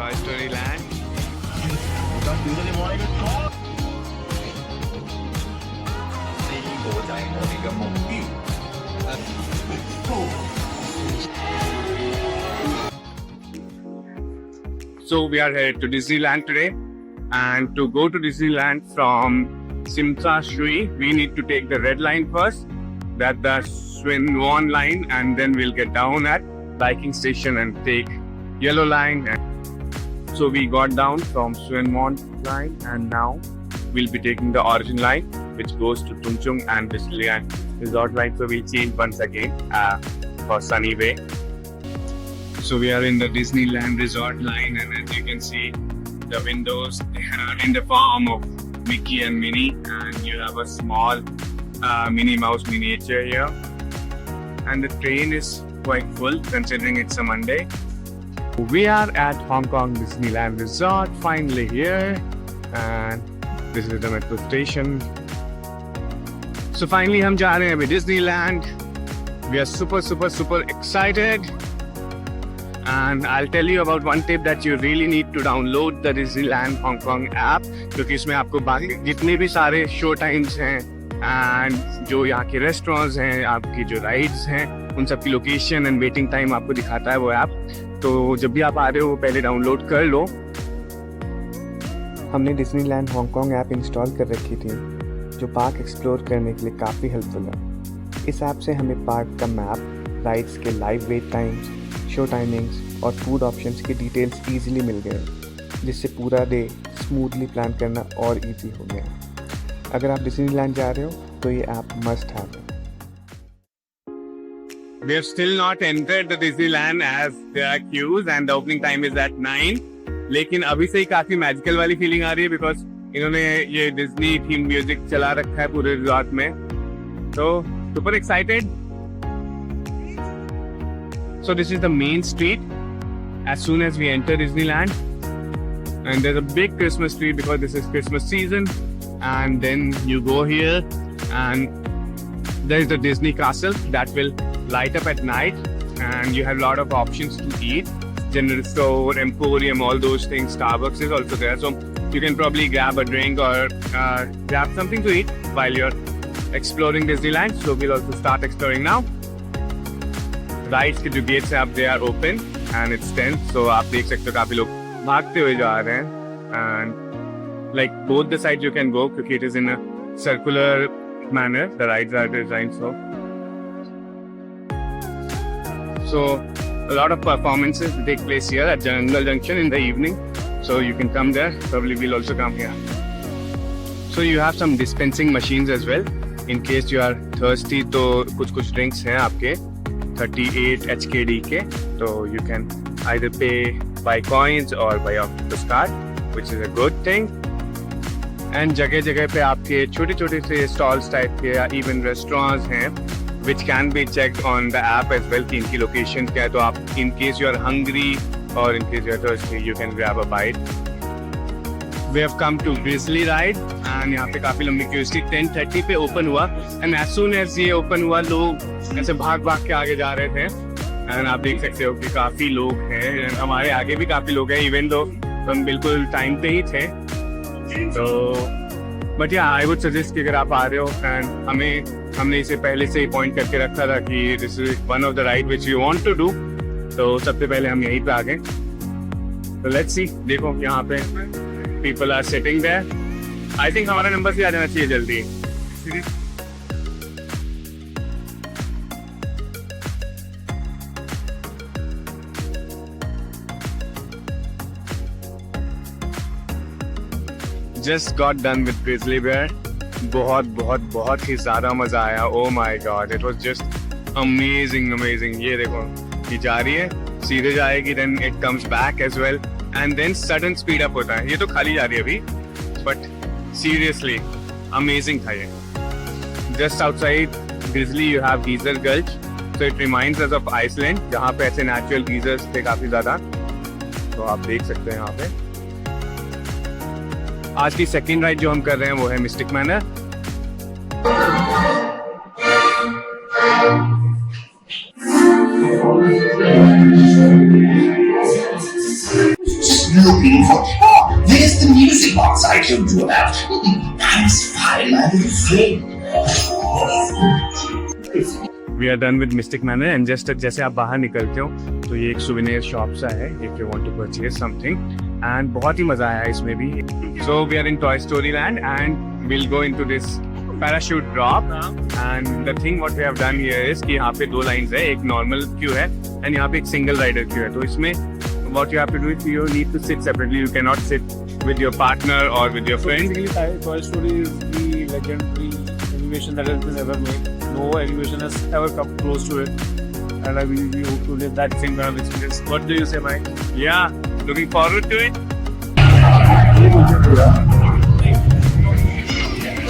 Toy Story Land. So we are headed to Disneyland today, and to go to Disneyland from Simsa Shui, we need to take the red line first, that's the Swin Won line, and then we'll get down at Viking Station and take yellow line. So we got down from Swin Won line, and now we'll be taking the origin line, which goes to Tung Chung and Disneyland Resort line. So we'll change once again for Sunny Way. So we are in the Disneyland Resort line, and as you can see, the windows are in the form of Mickey and Minnie, and you have a small Minnie Mouse miniature here. And the train is quite full considering it's a Monday. We are at Hong Kong Disneyland Resort, finally here, and this is the metro station. So finally हम जा रहे हैं अभी Disneyland. We are super excited. And I'll tell you about one tip that you really need to download the Disneyland Hong Kong app, क्योंकि इसमें आपको बाकी जितने भी सारे शो टाइम्स हैं एंड जो यहाँ के रेस्टोरेंट्स हैं, आपकी जो राइड्स हैं, उन सब की लोकेशन एंड वेटिंग टाइम आपको दिखाता है वो ऐप. तो जब भी आप आ रहे हो पहले डाउनलोड कर लो. हमने डिज्नीलैंड हांगकांग ऐप इंस्टॉल कर रखी थी, जो पार्क एक्सप्लोर करने के लिए काफ़ी हेल्पफुल है. इस ऐप से हमें पार्क का मैप, राइड्स के live wait times, show timings और फूड ऑप्शंस की डिटेल्स इजीली मिल गए, जिससे पूरा डे स्मूथली प्लान करना और इजी हो गया. अगर आप डिज्नीलैंड जा रहे हो तो ये ऐप मस्ट हैव है. We have still not entered the Disneyland as there are queues and the opening time is at 9. लेकिन अभी से ही काफी मैजिकल वाली फीलिंग आ रही है बिकॉज इन्होंने ये डिज्नी थीम म्यूजिक चला रखा है पूरे रिजॉर्ट में. तो super excited. So this is the main street as soon as we enter Disneyland, and there's a big Christmas tree because this is Christmas season. And then you go here and there's the Disney Castle that will light up at night, and you have a lot of options to eat. General store, Emporium, all those things. Starbucks is also there, so you can probably grab a drink or grab something to eat while you're exploring Disneyland. So we'll also start exploring now. Rides के जो gates हैं आप they are open and it's 10, so आप देख सकते हो काफी लोग भागते हुए जा रहे हैं. And like both the side you can go क्योंकि it is in a circular manner. The rides are designed so a lot of performances take place here at Jungle Junction in the evening, so you can come there. Probably we'll also come here. So you have some dispensing machines as well in case you are thirsty. तो कुछ drinks हैं आपके 38 HKD के, so you can either pay by coins or by Octopus card, which is a good thing. And जगह पे आपके छोटे से stalls type के या even restaurants हैं which can be checked on the app as well कि इनकी location क्या है. तो आप in case you are hungry or in case you are thirsty, you can grab a bite. We have come to Grizzly Ride and यहाँ पे काफी लंबी क्यू थी. 10:30 पे ओपन हुआ and as soon as ये ओपन हुआ लोग ऐसे भाग के आगे जा रहे थे. एंड आप देख सकते हो कि काफी लोग हैं, हमारे आगे भी काफी लोग हैं इवन दो हम बिल्कुल टाइम पे ही थे. तो बट या आई वुड सजेस्ट कि अगर आप आ रहे हो एंड हमने इसे पहले से ही पॉइंट करके रखा था कि this is one of the ride which you want to do, तो सबसे पहले हम यहीं पे आ गए. तो लेट्स सी. देखो यहाँ पे people are sitting there. I think हमारा नंबर से आ जाना चाहिए जल्दी. Just got done with Grizzly Bear. बहुत ही ज्यादा मजा आया. Oh my god, it was just amazing. ये देखो ये जा रही है, सीधे जाएगी, then it comes back as well. And then sudden speed up होता है. ये तो खाली जा रही है अभी, but seriously amazing था ये. Just outside Grizzly you have Geyser Gulch, so it reminds us of Iceland, जहाँ पे ऐसे natural geysers थे काफी ज्यादा. तो आप देख सकते हैं यहाँ पे. आज की सेकेंड राइड जो हम कर रहे हैं वो है mistake manner. oxide you do that. Times 5 man flame. We are done with Mystic Manor and just जैसे आप बाहर निकलते हो तो ये एक souvenir shop सा है if you want to purchase something and बहुत ही मजा आया इसमें भी. So we are in Toy Story Land and we'll go into this parachute drop and the thing what we have done here is कि यहाँ पे 2 lines है, एक normal queue है and यहाँ पे एक single rider queue है. तो इसमें what you have to do is you need to sit separately. You cannot sit with your partner or with your friend. Toy Story is the legendary animation that has been ever made. No animation has ever come close to it. And I really hope to live that same kind of experience. What do you say, Mike? Yeah, looking forward to it.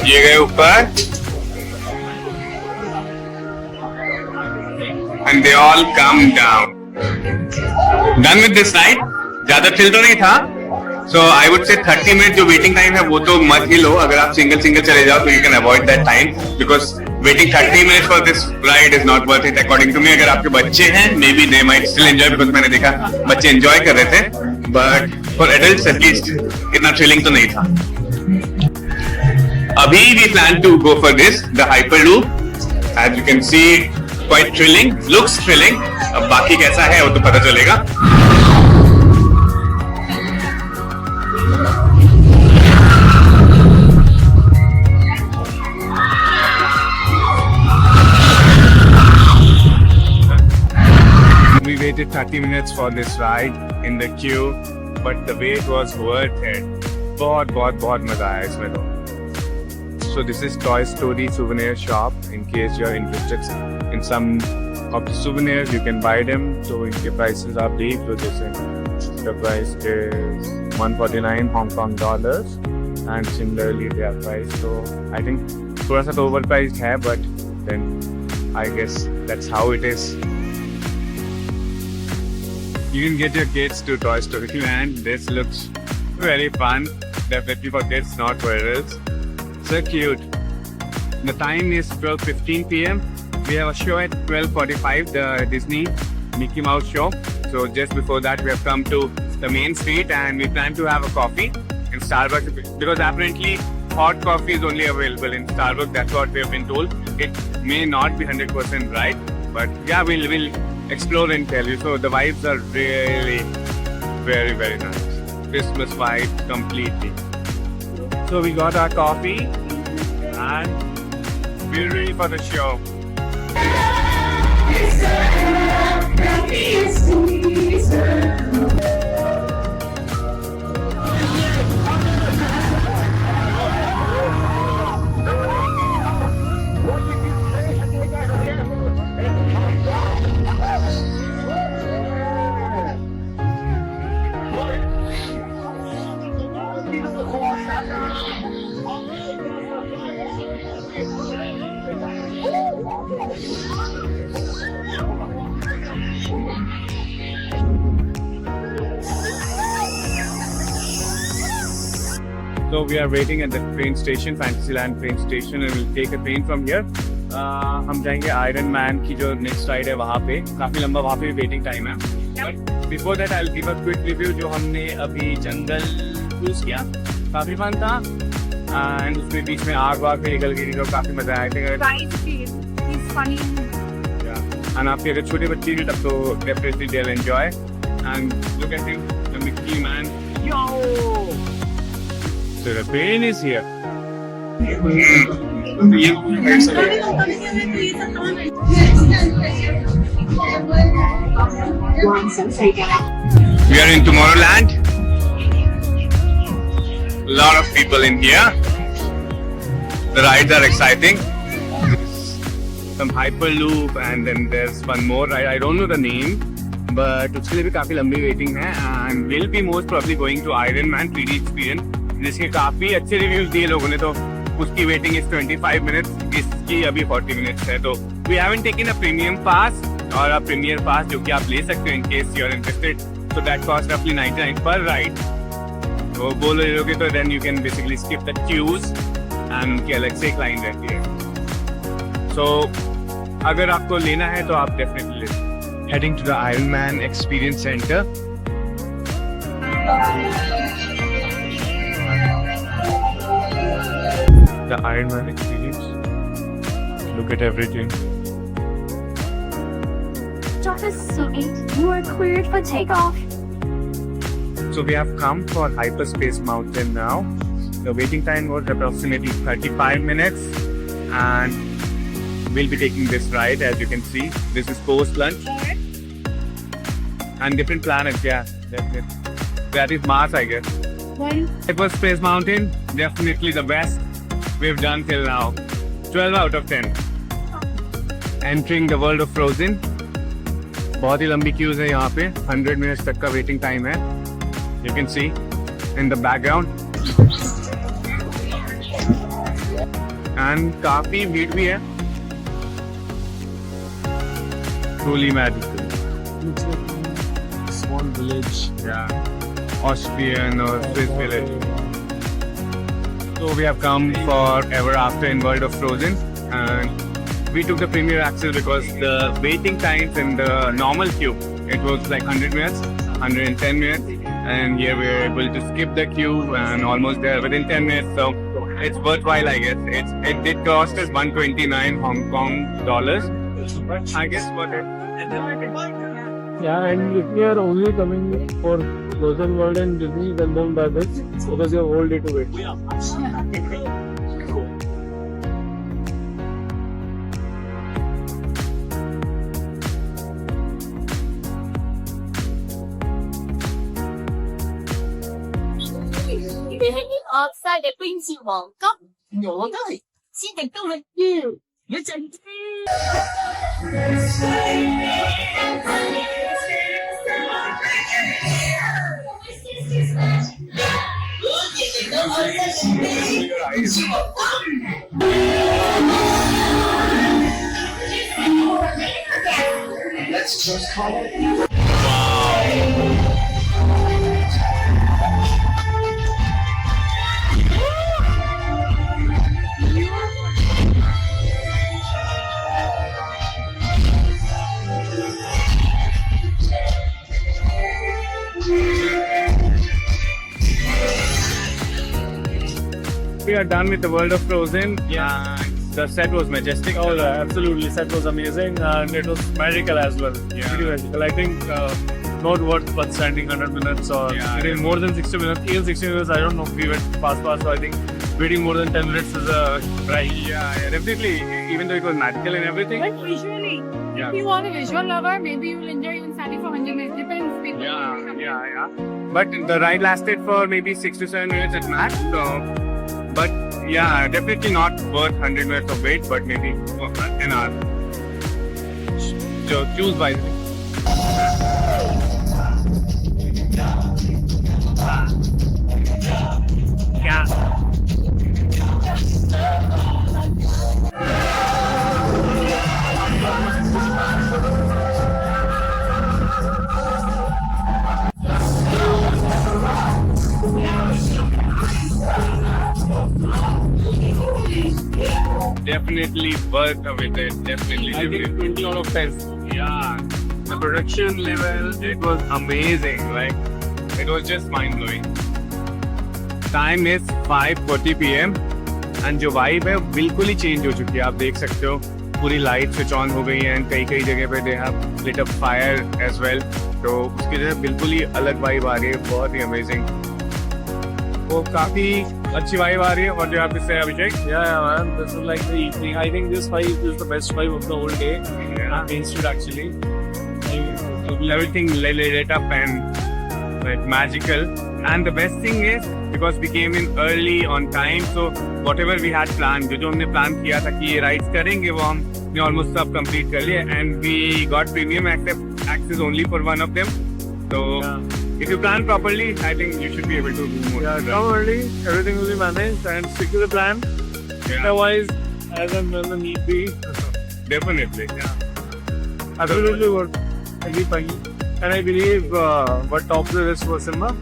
ये गए ऊपर and they all come down. Done with this ride. ज्यादा thrill तो नहीं था. So I would say 30 minutes जो waiting time है वो तो मत ही लो. अगर आप single चले जाओ तो you can avoid that time because waiting 30 minutes for this ride is not worth it according to me. अगर आपके बच्चे हैं maybe they might still enjoy because मैंने देखा बच्चे enjoy कर रहे थे. But for adults at least इतना thrilling तो नहीं था. अभी we plan to go for this the Hyperloop. As you can see quite thrilling, looks thrilling. अब बाकी कैसा है वो तो पता चलेगा. We waited 30 minutes for this ride in the queue, but the wait was worth it. बहुत मजा आया इसमें तो. So this is Toy Story souvenir shop. In case you are interested in some of the souvenirs, you can buy them. So इनके prices आप देख लो जैसे. The price is 149 Hong Kong dollars, and similarly their price. So I think थोड़ा सा तो overpriced है, but then I guess that's how it is. You can get your kids to Toy Story Land. This looks very fun. Definitely for kids, not for adults. So cute. The time is 12:15 p.m. We have a show at 12:45, the Disney Mickey Mouse show. So just before that, we have come to the main street and we plan to have a coffee in Starbucks because apparently hot coffee is only available in Starbucks. That's what we have been told. It may not be 100% right, but yeah, we'll explore and tell you. So the vibes are really very nice. Christmas vibes completely. So we got our coffee and we're ready for the show. So we are waiting at the train station, Fantasyland train station, and we'll take a train from here. हम जाएंगे iron man की जो next ride है वहाँ पे. काफी लंबा वहाँ पे वेटिंग टाइम है. But before that I will give a quick review. जो हमने अभी जंगल क्रूज किया काफी फन था एंड उसमें बीच में आग वाग भी निकल गई तो काफी मजा आया था. एंड आपके अगर छोटे बच्चे हैं तब तो definitely they will enjoy. And look at him, the Mickey man. Yo! So the train is here. We are in Tomorrowland. A lot of people in here. The rides are exciting. Some Hyperloop and then there's one more ride. I don't know the name, but उसके लिए भी काफी लंबी waiting है. And we'll be most probably going to Iron Man 3D experience. जिसके काफी अच्छे reviews दिए लोगों ने. तो उसकी वेटिंग इज 25 मिनट्स, इसकी अभी 40 मिनट्स है. तो we haven't taken a premium pass और अ प्रीमियर पास जो कि आप ले सकते हो in case you are interested. So that cost रफली 99 पर राइड. तो वो ले लोगे तो then you can basically skip the queues and उनकी अलग से एक लाइन रहती है. सो अगर आपको लेना है तो आप डेफिनेटली ले. Heading to the Iron Man experience centre. the Iron Man experience. Look at everything. Dr. Sweet, you are cleared for takeoff. So we have come for Hyperspace Mountain now. The waiting time was approximately 35 minutes and we'll be taking this ride. As you can see, this is post lunch and different planets. Yeah, that is Mars, I guess. Hyperspace Mountain, definitely the best we've done till now. 12 out of 10. Entering the world of Frozen. बहुत ही लंबी queues है यहाँ पे. 100 minutes तक का waiting time है. You can see in the background. And काफी भीड़ भी है. Truly magical. Looks like a small village. Yeah. Austrian or Swiss village. So we have come for Ever After in World of Frozen, and we took the premier access because the waiting times in the normal queue, it was like 100 minutes, 110 minutes, and here we were able to skip the queue and almost there within 10 minutes. So it's worthwhile, I guess. It did cost us 129 Hong Kong dollars, I guess. What it? Yeah, and if you are only coming for Frozen World and Disney, then don't buy this because you have whole day to wait.學晒嘅冰雪王級，我都係知敵都力要一陣知。Let's just call it. We are done with the world of Frozen. Yeah. The set was majestic. Oh, absolutely. Set was amazing and it was magical as well. Yeah. Pretty magical. I think not worth standing 100 minutes or Yeah. more than 60 minutes. Even 60 minutes, I don't know. We went fast, so I think waiting more than 10 minutes is a right. Yeah, definitely. Even though it was magical and everything. But visually, Yeah. if you are a visual lover, maybe you will enjoy even standing for 100 minutes. Depends. People. Yeah. But the ride lasted for maybe 6 to 7 minutes at max. So, but yeah, definitely not worth 100 minutes of wait, but maybe an hour. So choose wisely. Yeah. Definitely worth with it. Definitely. I think 20 out of 10. Yeah. The production level, it was amazing. Like, it was just mind blowing. Time is 5:40 PM and जो vibe है बिल्कुल ही change हो चुकी है. आप देख सकते हो पूरी light switch on हो गई है and कई जगह पे they have lit up fire as well. तो उसकी वजह से बिल्कुल ही अलग vibe आ रही है. बहुत ही amazing. वो काफी अच्छी vibe आ रही है. What do you have to say, Abhishek? Yeah, man. This is like the evening. I think this vibe is the best vibe of the whole day. Yeah. Main Street actually. Everything lit up and like magical. And the best thing is because we came in early on time, so whatever we had planned, जो हमने plan किया था कि ये rides करेंगे वो हमने almost सब complete कर लिया and we got premium access only for one of them. So if you plan properly, I think you should be able to do more. Yeah, come early. Everything will be managed and stick to the plan. Yeah. Otherwise, as and when the need be, Definitely. Yeah. absolutely worth every penny. And I believe what tops the list was Simba.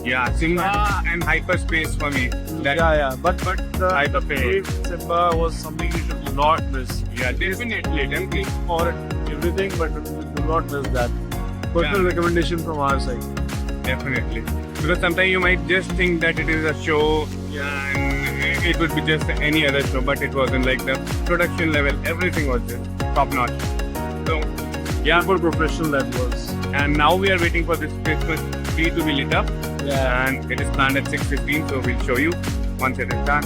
Yeah, Simba and Hyperspace for me. That, Yeah. But the Hyperspace. Simba was something you should not miss. Yeah, definitely. For everything, but do not miss that. Personal recommendation from our side. Definitely. Because sometimes you might just think that it is a show and think it would be just any other show, but it wasn't like the production level. Everything was just top notch. So, yeah. Super professional that was. And now we are waiting for this Christmas tree to be lit up. Yeah. And it is planned at 6:15, so we'll show you once it is done.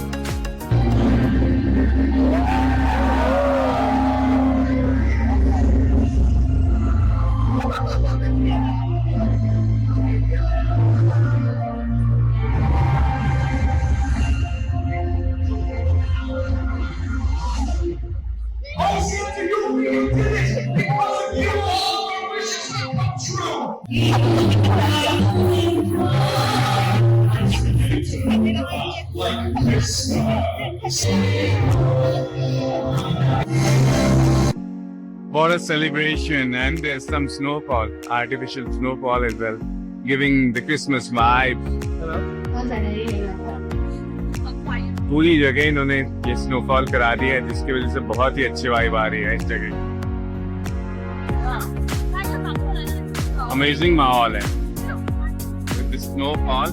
What a celebration, and there's some snowfall, artificial snowfall as well, giving the Christmas vibe. पूरी जगह इन्होंने ये snowfall करा दिया है, जिसकी वजह से बहुत ही अच्छी वाइब आ रही है इस जगह. अमेजिंग माहौल है with the snowfall.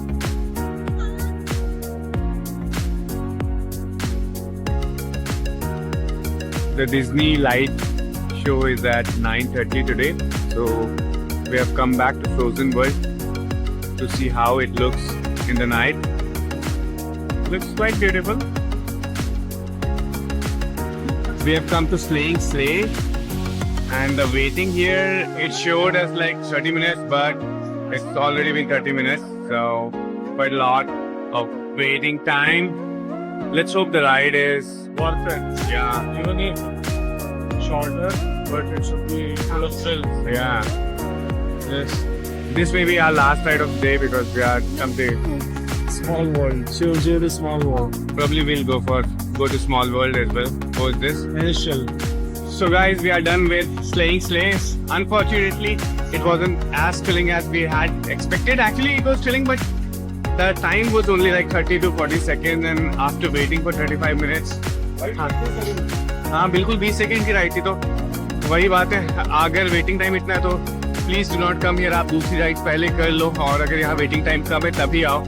The Disney light show is at 9:30 today, so we have come back to Frozen World to see how it looks in the night. Looks quite beautiful. We have come to Slaying Slay, and the waiting here, it showed us like 30 minutes, but it's already been 30 minutes, so quite a lot of waiting time. Let's hope the ride is Worth it. yeah. Even if shorter, but it should be full of thrills. Yeah. This may be our last ride of the day because we are someday. Small world. Shows you the small world. Probably we'll go to Small World as well. Post this. Initial. So guys, we are done with Slaying Slays. Unfortunately, it wasn't as thrilling as we had expected. Actually, it was thrilling, but the time was only like 30 to 40 seconds, and after waiting for 35 minutes. हाँ बिल्कुल 20 second की ride थी, तो वही बात है. अगर waiting time इतना है तो please do not come here. आप दूसरी राइड पहले कर लो, और अगर यहाँ वेटिंग टाइम कम है तभी आओ.